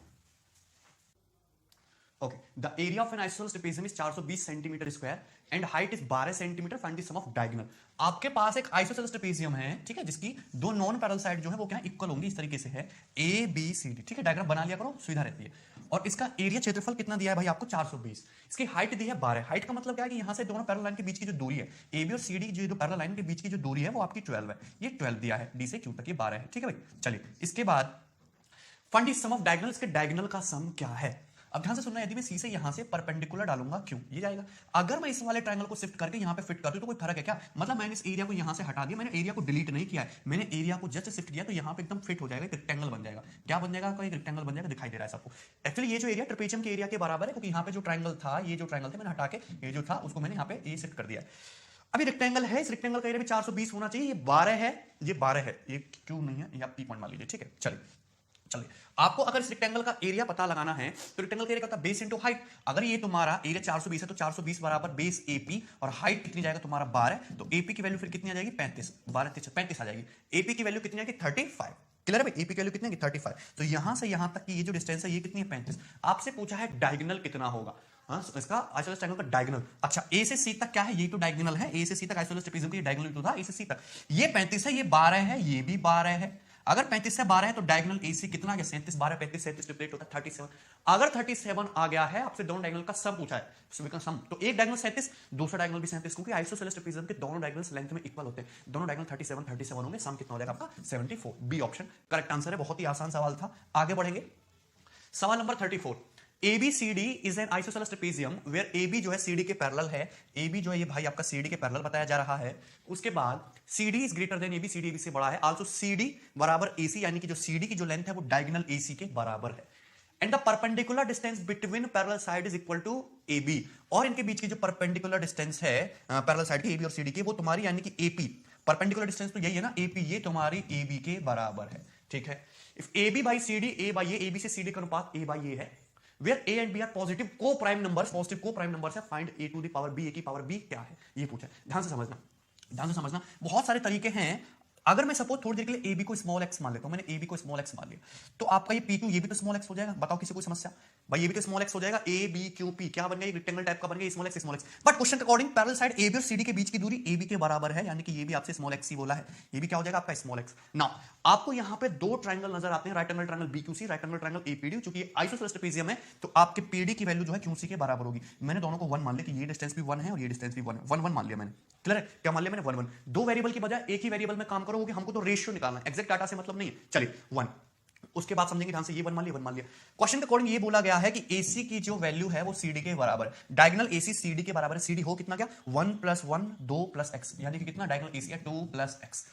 Okay, the area of an isosceles trapezium is 420 centimetre square and height is 12 centimetre, find the sum of diagonal. आपके पास एक आइसोसेलेस ट्रेपेजियम है, ठीक है, जिसकी दो नॉन पैरेलल साइड जो है वो क्या इक्वल होंगी, इस तरीके से है ए बी सी डी, ठीक है, डायग्राम बना लिया करो, सुविधा रहती है। और इसका एरिया क्षेत्रफल कितना दिया है भाई आपको 420। इसकी हाइट दी है 12। हाइट का मतलब क्या है कि यहां से दोनों पैरेलल लाइन के बीच की जो दूरी है AB और CD जो पैरेलल लाइन के बीच की जो दूरी है वो आपकी 12 है। ये 12 दिया है, डी से क्यू तक ये 12 है। ठीक है भाई, चलिए इसके बाद find the sum of diagonal. इसके डायगोनल का सम क्या है? अब ध्यान से सुनना, यदि मैं सी से यहां से परपेंडिकुलर डालूंगा क्यों, ये जाएगा। अगर मैं इस वाले ट्रायंगल को शिफ्ट करके यहां पे फिट कर दूं तो कोई फर्क है क्या? मतलब मैंने इस एरिया को यहां से हटा दिया, मैंने एरिया को डिलीट नहीं किया है, मैंने एरिया को जस्ट शिफ्ट किया तो यहां पे एकदम फिट हो जाएगा, एक रेक्टेंगल बन जाएगा। क्या बन जाएगा? कोई रेक्टेंगल बन जाएगा, दिखाई दे रहा है सबको। एक्चुअली ये जो एरिया ट्रेपेजियम के एरिया के बराबर है, क्योंकि यहां पे जो ट्रायंगल था, ये जो ट्रायंगल थे मैंने हटा के ये जो था उसको मैंने यहां पे ये शिफ्ट कर दिया। अभी रेक्टेंगल है, इस रेक्टेंगल का एरिया भी 420 होना चाहिए। ये 12 है, ये 12 है, ये क्यों नहीं है, ये आप पी पॉइंट मान लीजिए। ठीक है, चलिए आपको अगर इस रेक्टेंगल का एरिया पता लगाना है तो रेक्टेंगल का एरिया का बेस इनटू हाइट। अगर ये तुम्हारा एरिया 420 है तो 420 बराबर बेस एपी, और हाइट कितनी जाएगा तुम्हारा 12, तो एपी की वैल्यू फिर कितनी आ जाएगी 35, 12 35 आ जाएगी। एपी की वैल्यू कितनी आएगी 35। क्लियर है भाई, एपी की वैल्यू कितनी है 35। तो यहां से यहां तक की ये जो डिस्टेंस है ये कितनी है 35। आपसे पूछा है डायगोनल कितना होगा, हाँ इसका आइसोसेलेस ट्रायंगल का डायगोनल। अच्छा ए से सी तक क्या है, ये तो डायगोनल है, ए से सी तक आइसोसेलेस ट्रापेजियम का डायगोनल तो था ए से सी तक। ये 35 है, ये 12 है, ये भी 12 है। अगर 35 से 12 है तो डायगोनल एसी कितना आ गया 37, 12 35 37 ट्रिपलेट होता है 37। अगर 37 आ गया है, आपसे दोनों डायगोनल का सम पूछा है, सम तो एक डायगोनल 37, दूसरा डायगोनल भी 37, क्योंकि आइसोसेलेस ट्रापेजियम के दोनों डायगोनल्स लेंथ में इक्वल होते हैं। दोनों डायगोनल 37 होंगे, सम कितना हो जाएगा आपका 74। बी ऑप्शन करेक्ट आंसर है। बहुत ही आसान सवाल था। आगे बढ़ेंगे, सवाल number 34। ABCD is an isosceles trapezium where AB जो है CD के पैरेलल है। AB जो है ये भाई आपका CD के पैरेलल बताया जा रहा है। उसके बाद CD is greater than AB, CD AB से बड़ा है। आल्सो CD बराबर AC, यानी कि जो CD की जो लेंथ है वो डायगोनल AC के बराबर है। And the perpendicular distance between parallel side is equal to AB, और इनके बीच की जो परपेंडिकुलर डिस्टेंस है पैरेलल साइड की AB और CD की, वो तुम्हारी यानी कि AP, परपेंडिकुलर डिस्टेंस तो यही है ना AP, ये तुम्हारी AB के बराबर है। ठीक है, if AB by CD, A by A, AB से CD का अनुपात A बाई A है, where A and B are positive co prime numbers, positive co prime numbers है, find A to the power B, A की power B क्या है, ये पूछा है। ध्यान से समझना, ध्यान से समझना। बहुत सारे तरीके हैं। अगर मैं सपोज थोड़ी देर के लिए AB को स्मॉल x मान लेता हूं, मैंने AB को स्मॉल x मान लिया, तो आपका ये P2 ये भी तो स्मॉल x हो जाएगा। बताओ किसी कोई समस्या? भाई ये भी तो स्मॉल x हो जाएगा। A B Q P क्या बन गया, रेक्टेंगल टाइप का बन गया, small x small x। But question के अकॉर्डिंग पैरेलल साइड AB और CD के बीच की दूरी AB के बराबर है, यानी कि ये भी आपसे स्मॉल x ही बोला है, ये भी क्या हो जाएगा आपका स्मॉल x। नाउ आपको यहां पे दो ट्रायंगल नजर आते हैं, right angle triangle BQC, right angle triangle APD। चूंकि ये आइसोसेलेस ट्रेपेजियम है तो आपके PD की वैल्यू जो है QC के बराबर होगी। मैंने दोनों को 1 मान लिया कि ये डिस्टेंस भी 1 है और ये डिस्टेंस भी 1 है, 1 1 मान लिया मैंने। क्लियर है? क्या मान लिया मैंने 1 1। दो वेरिएबल की बजाय एक ही वेरिएबल में काम करो, हमको तो रेशियो निकालना है, एग्जैक्ट डाटा से मतलब नहीं है। चलिए 1, उसके बाद समझेंगे ध्यान से, ये 1 मान लिया 1 मान लिया। क्वेश्चन के अकॉर्डिंग ये बोला गया है कि AC की जो वैल्यू है वो CD के बराबर है। डायगोनल AC CD के बराबर है। CD हो कितना गया 1 + 1 2 + x, यानी कि कितना डायगोनल AC है 2 + x।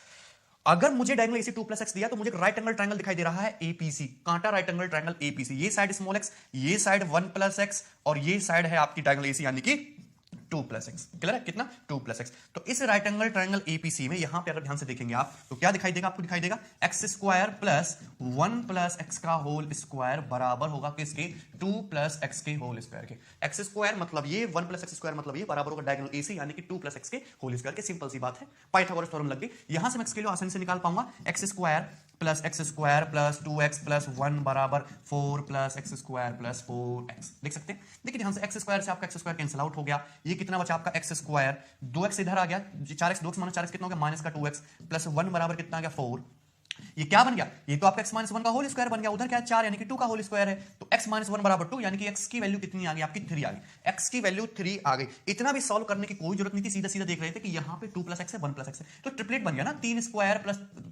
अगर मुझे डायगोनल AC 2 + x दिया तो मुझे राइट एंगल ट्रायंगल दिखाई दे रहा है APC, कांटा राइट एंगल ट्रायंगल APC। ये साइड स्मॉल x, ये साइड 1 + x, और ये साइड है आपकी डायगोनल AC यानी कि 2 + x। क्लियर है? कितना 2 + x। तो इस राइट एंगल ट्रायंगल APC में यहां पे अगर ध्यान से देखेंगे आप तो क्या दिखाई देगा? आपको दिखाई देगा x² + 1 + x का होल स्क्वायर बराबर होगा किसके? 2 + x के होल स्क्वायर के। x² मतलब ये, 1 + x² मतलब ये, बराबर होगा डायगोनल AC यानी कि 2 + x के होल स्क्वायर के। सिंपल सी बात है, पाइथागोरस थ्योरम लग गई। यहां से मैं x के लिए आसानी से निकाल पाऊंगा। x² + x² + 2x + 1 बराबर 4 + x² + 4x लिख सकते हैं। देखिए ध्यान से x² से आपका x² कैंसिल आउट हो गया। ये कितना बचा आपका x², 2x इधर आ गया, 4x 2x - 4x कितना हो गया माइनस का 2x + 1 बराबर कितना आ गया 4। ये क्या बन गया? ये तो आपका x - 1 का होल स्क्वायर बन गया। उधर क्या है 4 यानी कि 2 का होल स्क्वायर है, तो x - 1 बराबर 2, यानी कि x की वैल्यू कितनी आ गई आपकी 3 आ गई। x की वैल्यू 3 आ गई। इतना भी सॉल्व करने की कोई जरूरत नहीं थी, सीधा सीधा देख रहे थे कि यहां पे 2 + x है 1 + x है, तो ट्रिपलेट बन गया ना, 3² +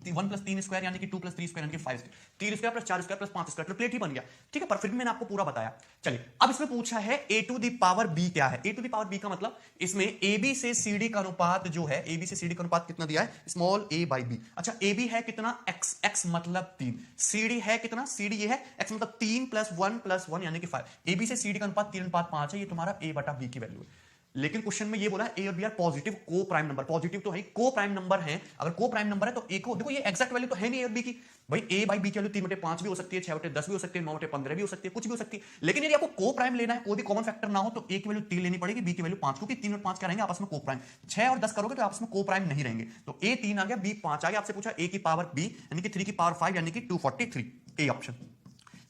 1 + 3² यानी कि 2 + 3² यानी कि 5, 3² + 4² + 5², ट्रिपलेट ही बन गया। ठीक है, पर फिर भी मैंने आपको पूरा बताया। चलिए अब इसमें पूछा है a to the power b क्या है। a to the power b का मतलब इसमें AB से CD का अनुपात जो है, AB से CD का अनुपात कितना दिया है? Small a by b। अच्छा AB है कितना x, x मतलब 3, CD है कितना? CD ये है x मतलब 3 + 1 + 1 यानी कि 5। AB से CD का अनुपात 3:5 है, ये तुम्हारा a/b की वैल्यू है। लेकिन क्वेश्चन में ये बोला है A और B are positive co prime number. Positive तो है, को प्राइम नंबर है। अगर को प्राइम नंबर है तो A को देखो, ये एक्जैक्ट वैल्यू तो है नहीं A और B की। भाई A/B की वैल्यू 3/5 भी हो सकती है, 6/10 भी हो सकती है, 9/15 भी हो सकती है, कुछ भी हो सकती है। लेकिन यदि आपको को प्राइम लेना है, कोई भी कॉमन फैक्टर ना हो, तो A की वैल्यू 3 लेनी पड़ेगी, B की वैल्यू 5, क्योंकि 3 और 5 क्या रहेंगे आपस में को प्राइम। 6 और 10 करोगे तो आपस में को प्राइम नहीं रहेंगे। तो A 3 आ गया, B 5 आ गया। आपसे पूछा A की पावर B यानी कि 3 की पावर 5 यानी कि 243। ए ऑप्शन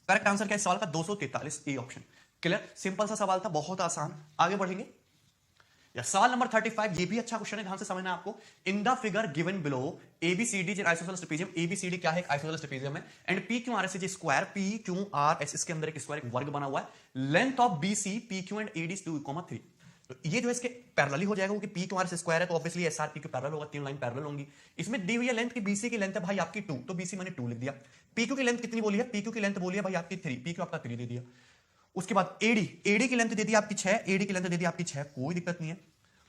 करेक्ट आंसर क्या है सवाल का? 243, ए ऑप्शन। क्लियर? सिंपल सा सवाल था, बहुत आसान। आगे बढ़ेंगे। या सवाल नंबर 35, ये भी अच्छा क्वेश्चन है, ध्यान से समझना आपको। In the figure given below ABCD is isosceles trapezium, ABCD क्या है? एक आइसोसेलेस ट्रेपेजियम है, and P Q R S is square, P Q R S इसके अंदर एक स्क्वायर, एक वर्ग बना हुआ है, length of BC P Q and AD 2,3। तो ये जो है इसके पैरेलल ही हो जाएगा, क्योंकि P Q R S square है तो obviously S R P Q parallel होगा, तीन लाइन पैरेलल होंगी। इसमें दी हुई है लेंथ की, बीसी की लेंथ है भाई आपकी 2, तो बीसी मैंने 2 लिख दिया। पी क्यू की लेंथ कितनी बोली है? पी क्यू की लेंथ बोली है भाई आपकी 3, पी क्यू आपका 3 दे दिया। उसके बाद एडी, एडी की लेंथ दे दी आपकी 6, एडी की लेंथ दे दी आपकी 6, कोई दिक्कत नहीं है।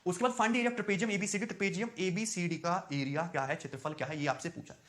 उसके बाद find area of trapezium ABCD, trapezium ABCD का एरिया क्या है, क्षेत्रफल क्या है, ये आपसे पूछा है।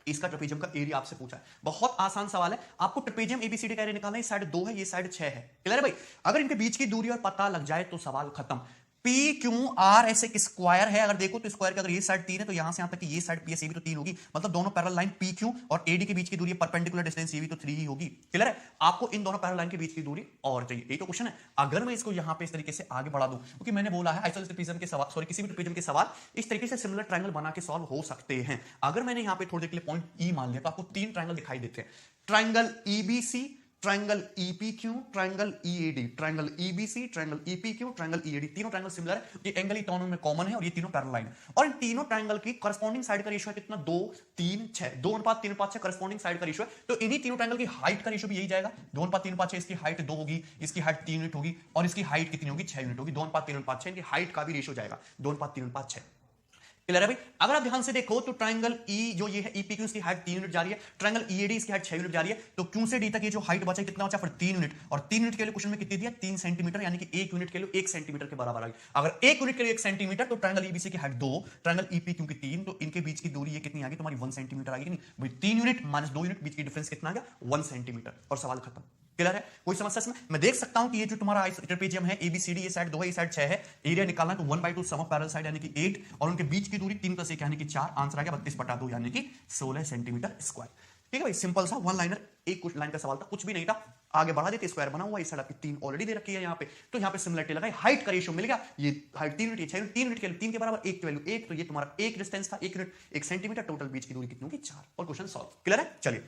इसका ट्रेपेजियम का एरिया आपसे पूछा है, बहुत आसान सवाल है। आपको ट्रेपेजियम एबीसीडी का एरिया निकालना है, ये साइड 2 है, ये साइड 6 है। क्लियर है भाई? अगर इनके बीच की दूरी और पता लग जाए तो सवाल खत्म। पी क्यू आर ऐसे एक स्क्वायर है, अगर देखो तो स्क्वायर का अगर ये साइड 3 है तो यहां से यहां तक कि ये साइड पी एस भी तो 3 होगी, मतलब दोनों पैरेलल लाइन पी क्यू और एडी के बीच की दूरी परपेंडिकुलर डिस्टेंस ये भी तो 3 ही होगी। क्लियर है? आपको इन दोनों पैरेलल लाइन के बीच की दूरी और चाहिए, यही तो क्वेश्चन है। अगर मैं इसको यहां पे इस तरीके से आगे बढ़ा दूं, क्योंकि मैंने बोला है आइसोसेलेस ट्रेपेजियम के सवाल, सॉरी किसी भी ट्रेपेजियम के सवाल इस तरीके से सिमिलर ट्रायंगल बना के सॉल्व हो सकते हैं। अगर मैंने यहां पे थोड़ी देर के लिए पॉइंट ई मान लिया तो आपको 3 ट्रायंगल दिखाई देते हैं, triangle EBC, triangle EPQ, triangle EAD, triangle EBC, triangle EPQ, triangle EAD, तीनों ट्रायंगल सिमिलर है, ये एंगल ही दोनों में कॉमन है और ये तीनों पैरेलल लाइन है। और इन तीनों ट्रायंगल की करस्पॉन्डिंग साइड का रेशियो है कितना? 2, 3, 6, 2:3:6 करस्पॉन्डिंग साइड का रेशियो है। तो इन्हीं तीनों ट्रायंगल की हाइट का रेशियो भी यही जाएगा, 2:3:6, इसकी हाइट 2 होगी, इसकी हाइट 3 यूनिट होगी, और इसकी हाइट कितनी होगी? 6 यूनिट होगी। 2:3:6 इनकी हाइट का भी रेशियो जाएगा 2:3:6। क्लियर है भाई? अगर आप ध्यान से देखो तो ट्रायंगल ई जो ये है ईपीक्यू, इसकी हाइट 3 यूनिट जा रही है, ट्रायंगल ईएडी इसकी हाइट 6 यूनिट जा रही है, तो क्यू से डी तक ये जो हाइट बचा कितना बचा? फिर 3 यूनिट, और 3 यूनिट के लिए क्वेश्चन में कितनी दिया? 3 सेंटीमीटर, यानी कि 1 यूनिट के लिए 1 सेंटीमीटर के बराबर आ गई। अगर 1 यूनिट के लिए 1 सेंटीमीटर तो ट्रायंगल ईबीसी की हाइट 2, ट्रायंगल ईपीक्यू की 3, तो इनके बीच की दूरी ये कितनी आ गई तुम्हारी? 1 सेंटीमीटर आ गई नहीं भाई? 3 यूनिट माइनस 2 यूनिट, बीच की डिफरेंस कितना आ गया? 1 सेंटीमीटर, और सवाल खत्म। क्लियर है? कोई समस्या इसमें? मैं देख सकता हूं कि ये जो तुम्हारा ट्रेपेजियम है एबीसीडी, ये साइड 2 है, ये साइड 6 है, एरिया निकालना है तो 1/2 सम ऑफ पैरेलल साइड यानी कि 8, और उनके बीच की दूरी 3 + 1 यानी कि 4, आंसर आ गया 32/2 यानी कि 16 सेंटीमीटर स्क्वायर। ठीक है भाई, सिंपल सा वन लाइनर, एक कुछ लाइन का सवाल था, कुछ भी नहीं था। आगे बढ़ा देते, स्क्वायर बना हुआ, इस साइड आपकी 3 ऑलरेडी दे रखी है यहाँ पे, तो यहाँ पे सिमिलरिटी लगाई, हाइट का रेशियो मिल गया, ये हाइट 3 यूनिट, ये 6 यूनिट, 3 यूनिट के लिए 3 के बराबर, 1 की वैल्यू 1, तो ये तुम्हारा 1 डिस्टेंस था, 1 यूनिट 1 सेंटीमीटर, टोटल बीच की दूरी कितनी होगी? 4, और क्वेश्चन सॉल्व। क्लियर है? चलिए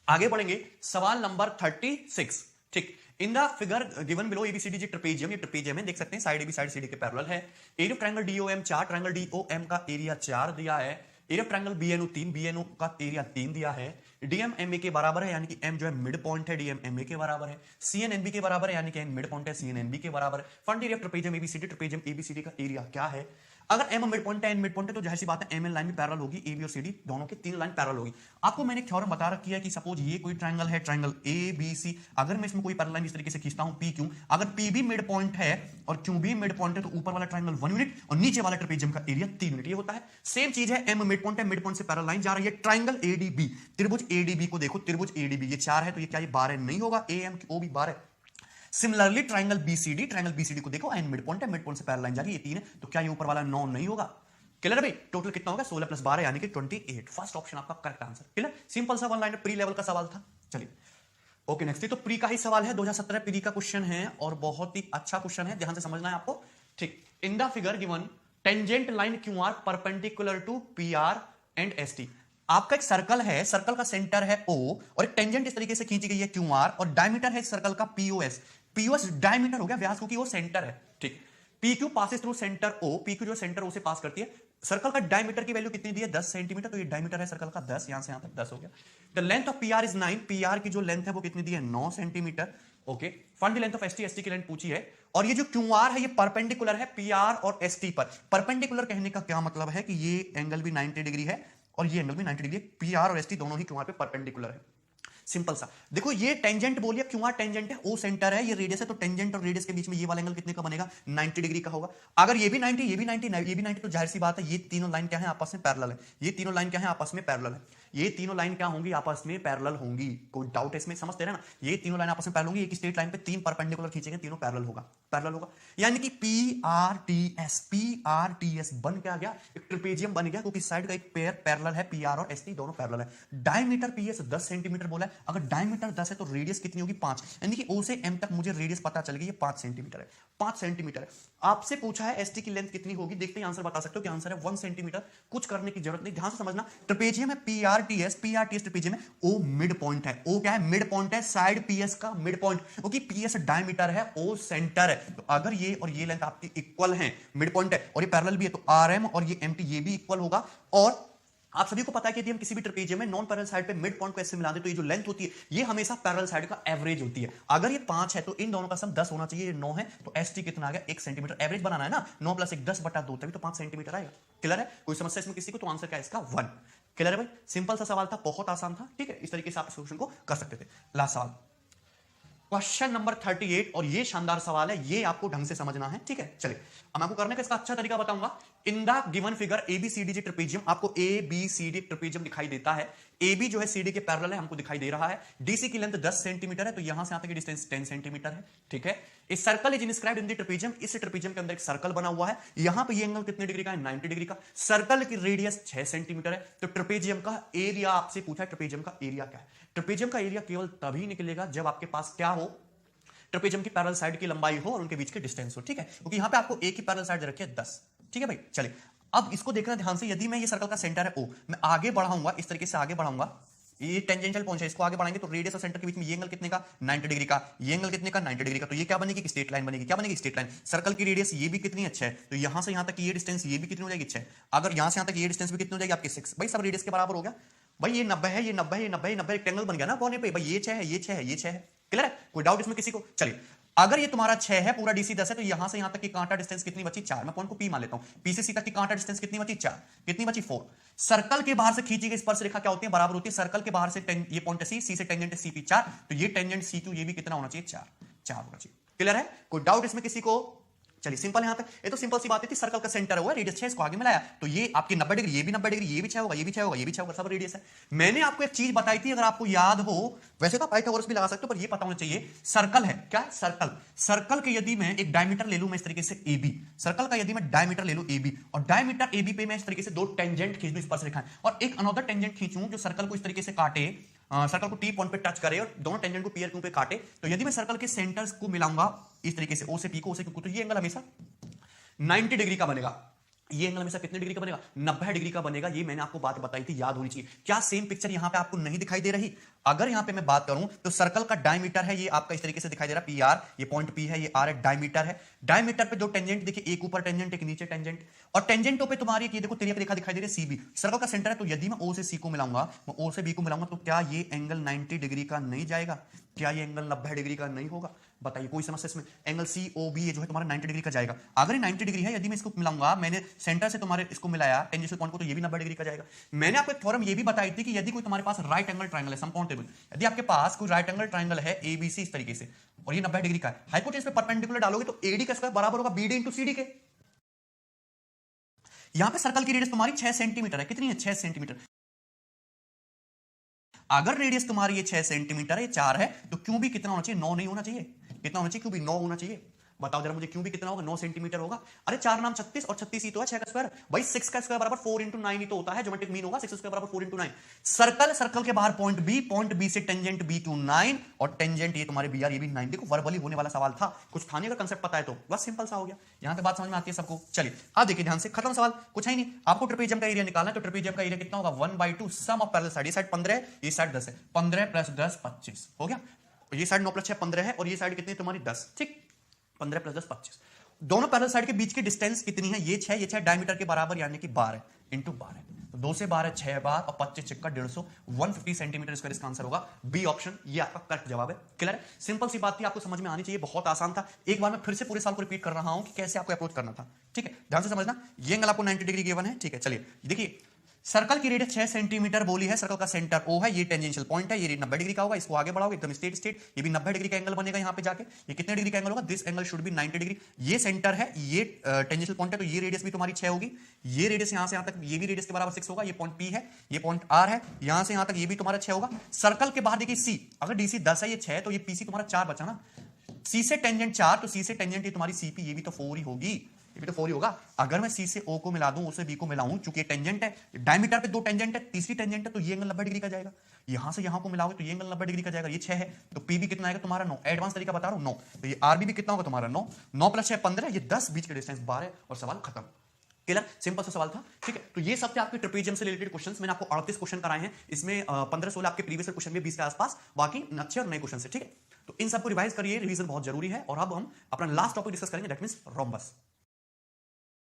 आगे बढ़ेंगे, सवाल नंबर 36। ठीक, in the figure given below ABCD trapezium, ये ट्रेपेजियम है, देख सकते हैं साइड एबी साइड सीडी के पैरेलल है। Area of triangle DOM 4, triangle DOM का एरिया 4 दिया है। Area of triangle BNO 3, BNO का एरिया 3 दिया है। डीएम एमए के बराबर है, यानी कि एम जो है मिड पॉइंट है, डीएम एमए के बराबर है। सीएन एनबी के बराबर है, यानी कि एन मिड पॉइंट है, सीएन एनबी के बराबर है। Find area of trapezium ABCD, trapezium ABCD का एरिया क्या है? अगर एम मिड पॉइंट है, एन मिड पॉइंट है, तो जाहिर सी बात है एम एन लाइन भी पैरेलल होगी, ए बी और सी डी दोनों की 3 लाइन पैरेलल होगी। आपको मैंने एक थ्योरम बता रखी है कि सपोज ये कोई ट्रायंगल है, ट्रायंगल ए बी सी, अगर मैं इसमें कोई पैरेलल लाइन इस तरीके से खींचता हूं पी क्यू, अगर पी भी मिड पॉइंट है और क्यू भी मिड पॉइंट है, तो ऊपर वाला ट्रायंगल 1 यूनिट और नीचे वाला ट्रेपेजियम का एरिया 3 यूनिट, ये होता है। सेम चीज है, एम मिड पॉइंट है, मिड पॉइंट से पैरेलल लाइन जा रही है, ट्रायंगल एडीबी, त्रिभुज एडीबी को देखो, त्रिभुज एडीबी ये 4 है, तो ये क्या ये 12 नहीं होगा, ए एम ओ भी 12। सिमिलरली ट्रायंगल बीसीडी को देखो, एन मिड पॉइंट है, मिड पॉइंट से पैरेलल लाइन जा रही है, ये 3 है, तो क्या ये ऊपर वाला 9 नहीं होगा? क्लियर भाई? टोटल कितना होगा? 16 + 12 यानी कि 28। फर्स्ट ऑप्शन आपका करेक्ट आंसर। क्लियर? सिंपल सा वन लाइनर प्री लेवल का सवाल था। चलिए ओके, नेक्स्ट तो प्री का ही सवाल है, 2017 प्री का क्वेश्चन है और बहुत ही अच्छा क्वेश्चन है, ध्यान से समझना है आपको। ठीक, in the figure given tangent line Q R perpendicular to P R and S T. आपका एक सर्कल है, सर्कल का सेंटर है O और एक टेंजेंट इस तरीके से खींची गई है क्यू आर, और डायमीटर है सर्कल का पीओएस। पीओएस डायमीटर हो गया व्यास, क्योंकि वो सेंटर है। ठीक, PQ passes through centre O, PQ जो सेंटर O से पास करती है। सर्कल का डायमीटर की वैल्यू कितनी दी है? 10 सेंटीमीटर, तो ये डायमीटर है सर्कल का 10, यहां से यहां तक 10 हो गया। The length of PR is 9, PR की जो लेंथ है वो कितनी दी है? 9 centimetre. Okay, find the length of ST, ST की लेंथ पूछी है, और ये जो QR है ये परपेंडिकुलर है PR और ST पर। परपेंडिकुलर कहने का क्या मतलब है कि ये एंगल भी 90 डिग्री है और ये एंगल भी 90 डिग्री है, PR और ST दोनों ही QR पे परपेंडिकुलर है। सिंपल सा देखो, ये टेंजेंट बोलिए, क्यों टेंजेंट है, ओ सेंटर है, ये रेडियस है, तो टेंजेंट और रेडियस के बीच में ये वाला एंगल कितने का बनेगा? 90 डिग्री का होगा। अगर ये भी 90, ये भी 90, ये भी 90, तो जाहिर सी बात है ये तीनों लाइन क्या है? आपस में पैरेलल है। ये तीनों लाइन क्या है? आपस में पैरेलल है। ये तीनों लाइन क्या होंगी? आपस में पैरेलल होंगी। कोई डाउट है इसमें? समझते हैं ना? ये तीनों लाइन आपस में पैरेलल होंगी, एक स्ट्रेट लाइन पे 3 परपेंडिकुलर खींचेंगे, तीनों पैरेलल होगा, पैरेलल होगा। यानी कि PRTS बन क्या गया? एक ट्रेपेजियम बन गया, क्योंकि साइड का एक पेयर पैरेलल है, PR और ST दोनों पैरेलल है। डायमीटर PS 10 सेंटीमीटर बोला है, अगर डायमीटर 10 है तो रेडियस कितनी होगी? 5, यानी कि O से M तक मुझे रेडियस पता चल गई, ये 5 सेंटीमीटर है। 5 सेंटीमीटर है। आपसे पूछा है एसटी की लेंथ कितनी होगी, देखते हैं आंसर बता सकते हो कि आंसर है 1 सेंटीमीटर। कुछ करने की जरूरत नहीं, ध्यान से समझना। ट्रेपेजियम है पीआरटीएस ट्रेपेजियम है, ओ मिड पॉइंट है। ओ क्या है? मिड पॉइंट है, साइड पीएस का मिड पॉइंट, क्योंकि पीएस डायमीटर है, ओ सेंटर है। तो अगर ये और ये लेंथ आपकी इक्वल है, मिड पॉइंट है और ये पैरेलल भी है, तो आरएम और ये एमटी ये भी इक्वल होगा। और आप सभी को पता है कि यदि हम किसी भी ट्रेपेजियम में नॉन पैरेलल साइड पे मिड पॉइंट को ऐसे मिला दे तो ये जो लेंथ होती है ये हमेशा पैरेलल साइड का एवरेज होती है। अगर ये 5 है तो इन दोनों का सम 10 होना चाहिए, ये 9 है तो एसटी कितना आ गया? 1 सेंटीमीटर। एवरेज बनाना है ना, 9 + 1 10/2, तभी तो 5 सेंटीमीटर आएगा। क्लियर है? कोई समस्या इसमें किसी को? तो आंसर क्या है इसका? 1। क्लियर है भाई? सिंपल सा सवाल था, बहुत आसान था। ठीक है, इस तरीके से आप क्वेश्चन को कर सकते थे। लास्ट सवाल, क्वेश्चन नंबर 38, और ये शानदार सवाल है, ये आपको ढंग से समझना है। ठीक है, चलिए अब मैं आपको करने का इसका अच्छा तरीका बताऊंगा। In the given figure ABCD trapezium, आपको ABCD ट्रेपेजियम दिखाई देता है। AB जो है CD के पैरेलल है, हमको दिखाई दे रहा है। DC की लेंथ 10 सेंटीमीटर है, तो यहां से यहां तक की डिस्टेंस 10 सेंटीमीटर है। ठीक है, इस circle is inscribed in the trapezium, इस ट्रेपेजियम के अंदर एक सर्कल बना हुआ है। यहां पे ये एंगल कितने डिग्री का है? 90 डिग्री का। सर्कल की रेडियस 6 सेंटीमीटर है। तो ट्रेपेजियम का एरिया आपसे पूछा है, ट्रेपेजियम का एरिया क्या है? ट्रेपेजियम का एरिया केवल तभी निकलेगा जब आपके पास क्या हो? ट्रेपेजियम की पैरेलल साइड की लंबाई हो और उनके बीच की डिस्टेंस हो। ठीक है, क्योंकि यहां पे आपको एक ही पैरेलल साइड रखी है 10। ठीक है भाई, चलिए अब इसको देखना ध्यान से। यदि मैं ये सर्कल का सेंटर है O, मैं आगे बढ़ाऊंगा, इस तरीके से आगे बढ़ाऊंगा, ये टेंजेंशियल पॉइंट है, इसको आगे बढ़ाएंगे तो रेडियस और सेंटर के बीच में ये एंगल कितने का? 90 डिग्री का। ये एंगल कितने का? 90 डिग्री का। तो ये क्या बनेगी? स्ट्रेट लाइन बनेगी। क्या बनेगी? Straight line. सर्कल की रेडियस ये भी कितनी अच्छी है, तो यहां से यहां तक ये डिस्टेंस ये भी कितनी हो जाएगी? 6। अगर यहां से यहां तक ये डिस्टेंस भी कितनी हो जाएगी? आपकी 6। भाई सब रेडियस के बराबर हो गया। भाई ये 90 है, ये 90 है, ये 90 है, 90 रेक्टेंगल बन गया ना कोने पे। भाई ये 6 है, ये 6 है, ये 6 है। क्लियर है? कोई डाउट इसमें किसी को? चलिए, अगर ये तुम्हारा 6 है, पूरा डीसी 10 है, तो यहां से यहां तक की कांटा डिस्टेंस कितनी बची? 4। मैं पॉइंट को पी मान लेता हूं। पी से सी तक की कांटा डिस्टेंस कितनी बची? 4। कितनी बची? 4। सर्कल के बाहर से खींची गई स्पर्श रेखा क्या होती है? बराबर होती है। सर्कल के बाहर से ये पॉइंट सी से टेंजेंट सीपी 4, तो ये टेंजेंट सीक्यू ये भी कितना होना चाहिए? 4 होना चाहिए। क्लियर है? कोई डाउट इसमें किसी को? चलिए सिंपल यहां तक, ये तो सिंपल सी बात थी। सर्कल का सेंटर हुआ, रेडियस 6, इसको आगे मिलाया तो ये आपकी 90 डिग्री, ये भी 90 डिग्री, ये भी 6 होगा, ये भी 6 होगा, ये भी 6 होगा, सब रेडियस है। मैंने आपको एक चीज बताई थी, अगर आपको याद हो, वैसे तो पाइथागोरस भी लगा सकते हो, पर ये पता होना चाहिए। सर्कल है क्या? सर्कल। सर्कल के यदि मैं एक डायमीटर ले लूं, मैं इस तरीके से AB, सर्कल का यदि मैं डायमीटर ले लूं AB, और डायमीटर AB पे मैं इस तरीके से 2 टेंजेंट खींच दूं, स्पर्श रेखाएं, और एक अनदर टेंजेंट खींचूं जो सर्कल को इस तरीके से काटे, सर्कल को टी पॉइंट पे टच करे और दोनों टेंजेंट को पीआर क्यू पे काटे, तो यदि मैं सर्कल के सेंटर्स को मिलाऊंगा इस तरीके से, O से P को, O से Q को, तो ये एंगल हमेशा 90 डिग्री का बनेगा। ये एंगल हमेशा कितने डिग्री का बनेगा? 90 डिग्री का बनेगा। ये मैंने आपको बात बताई थी, याद होनी चाहिए। क्या सेम पिक्चर यहां पे आपको नहीं दिखाई दे रही? अगर यहां पे मैं बात करूं तो सर्कल का डायमीटर है, ये आपका इस तरीके से दिखाई दे रहा है PR, ये पॉइंट P है, ये R है, डायमीटर है। डायमीटर पे 2 टेंजेंट देखिए, एक ऊपर टेंजेंट, एक नीचे टेंजेंट, और टेंजेंटों पे तुम्हारी ये देखो तिर्यक रेखा दिखाई दे रही है CB। सर्कल का सेंटर है, तो यदि मैं O से C को मिलाऊंगा, मैं O से B को मिलाऊंगा, तो क्या ये एंगल 90 डिग्री का नहीं जाएगा? क्या ये एंगल 90 डिग्री का नहीं होगा? बताइए, कोई समस्या इसमें? एंगल COB ये जो है तुम्हारा 90 डिग्री का जाएगा। अगर ये 90 डिग्री है, यदि मैं इसको मिलाऊंगा, मैंने सेंटर से तुम्हारे इसको मिलाया टेंजेंशियल पॉइंट को, तो ये भी 90 डिग्री का जाएगा। मैंने आपको एक थ्योरम ये भी बताई थी कि यदि कोई तुम्हारे पास राइट एंगल ट्रायंगल है, समकोण त्रिभुज, यदि आपके पास कोई राइट एंगल ट्रायंगल है ABC इस तरीके से, और ये 90 डिग्री का है, हाइपोटेनस पे परपेंडिकुलर डालोगे तो AD का स्क्वायर बराबर होगा BD इंटू CD के। यहां पे सर्कल की रेडियस तुम्हारी 6 सेंटीमीटर है। कितनी है? 6 सेंटीमीटर। अगर रेडियस तुम्हारी ये 6 सेंटीमीटर है, ये 4 है, तो क्यों भी कितना होना चाहिए? 9 नहीं होना चाहिए? कितना होना चाहिए? क्यों भी 9 होना चाहिए। बताओ जरा मुझे, क्यों भी कितना होगा? 9 सेंटीमीटर होगा। अरे 4 नाम 36 और 36 ही तो है 6 का स्क्वायर। भाई 6 का स्क्वायर बराबर 4 into 9 ही तो होता है, ज्योमेट्रिक मीन होगा 6 स्क्वायर बराबर 4 into 9। सर्कल के बाहर पॉइंट B से टेंजेंट B to 9, और टेंजेंट ये तुम्हारे BR, ये भी 9। देखो वर्बली होने वाला सवाल था, कुछ था नहीं, अगर कंसेप्ट पता है तो बस सिंपल सा हो गया। यहां पे बात समझ में आती है सबको? चलिए अब देखिए ध्यान से, खत्म सवाल, कुछ है ही नहीं। आपको ट्रेपेजियम का एरिया निकालना है, तो ट्रेपेजियम का एरिया कितना होगा? 1/2 सम ऑफ पैरेलल साइड। ये साइड 15 है, ये साइड 10 है, 15 + 10 25 हो गया। ये साइड 9 + 6 15 है, और ये साइड कितनी तुम्हारी 10। ठीक, 15 + 10 25। दोनों पैरेलल साइड के बीच की डिस्टेंस कितनी है? ये 6 डायमीटर के बराबर, यानी कि 12 इंटू 12, तो 2 से 12 6 बार, और 25 चिक्का 150, 150 सेंटीमीटर स्क्वायर इसका आंसर होगा। बी ऑप्शन ये आपका करेक्ट जवाब है। क्लियर है? सिंपल सी बात थी, आपको समझ में आनी चाहिए, बहुत आसान था। एक बार मैं फिर से पूरे साल को रिपीट कर रहा हूं कि कैसे आपको अप्रोच करना था। ठीक है, ध्यान से समझना। ये एंगल आपको 90 डिग्री गिवन है। ठीक है, चलिए देखिए, सर्कल की रेडियस 6 सेंटीमीटर बोली है, सर्कल का सेंटर O है, ये टेंजेंशियल पॉइंट है, ये 90 डिग्री का होगा। इसको आगे बढ़ाओगे एकदम स्ट्रेट, ये भी 90 डिग्री का एंगल बनेगा। यहां पे जाके ये कितने डिग्री का एंगल होगा? This angle should be 90 degree. ये सेंटर है, ये टेंजेंशियल पॉइंट है, तो ये रेडियस भी तुम्हारी 6 होगी। ये रेडियस यहां से यहां तक, ये भी रेडियस के बराबर 6 होगा। ये पॉइंट P है, ये पॉइंट R है, यहां से यहां तक ये भी तुम्हारा 6 होगा। सर्कल के बाहर देखिए C, अगर DC 10 है, ये 6 है, तो ये PC तुम्हारा 4 बचा ना। C से टेंजेंट 4, तो C से टेंजेंट ये तुम्हारी CP, ये भी तो 4 ही होगी। ये भी तो 4 ही होगा। अगर मैं सी से ओ को मिला दूं, ओ से बी को मिलाऊं, चूंकि टेंजेंट है, डायमीटर पे 2 टेंजेंट है, तीसरी टेंजेंट है, तो ये एंगल 90 डिग्री का जाएगा। यहां से यहां को मिलाओगे तो ये एंगल 90 डिग्री का जाएगा। ये 6 है तो पी भी कितना आएगा तुम्हारा 9। एडवांस तरीका बता रहा हूं 9। तो ये आरबी भी कितना होगा तुम्हारा 9। 9 + 6 15, ये 10, बीच के डिस्टेंस 12 और सवाल खत्म। क्लियर? सिंपल सा सवाल था। ठीक है, तो ये सब थे आपके ट्रेपेजियम से रिलेटेड क्वेश्चंस। मैंने आपको 38 क्वेश्चन कराए हैं, इसमें 15-16 आपके प्रीवियस क्वेश्चन में 20 के आसपास, बाकी अच्छे और नए क्वेश्चन है। ठीक है, तो इन सबको रिवाइज करिए, रिवीजन बहुत जरूरी है। और अब हम अपना लास्ट टॉपिक डिस्कस करेंगे, दैट मींस रोम्बस।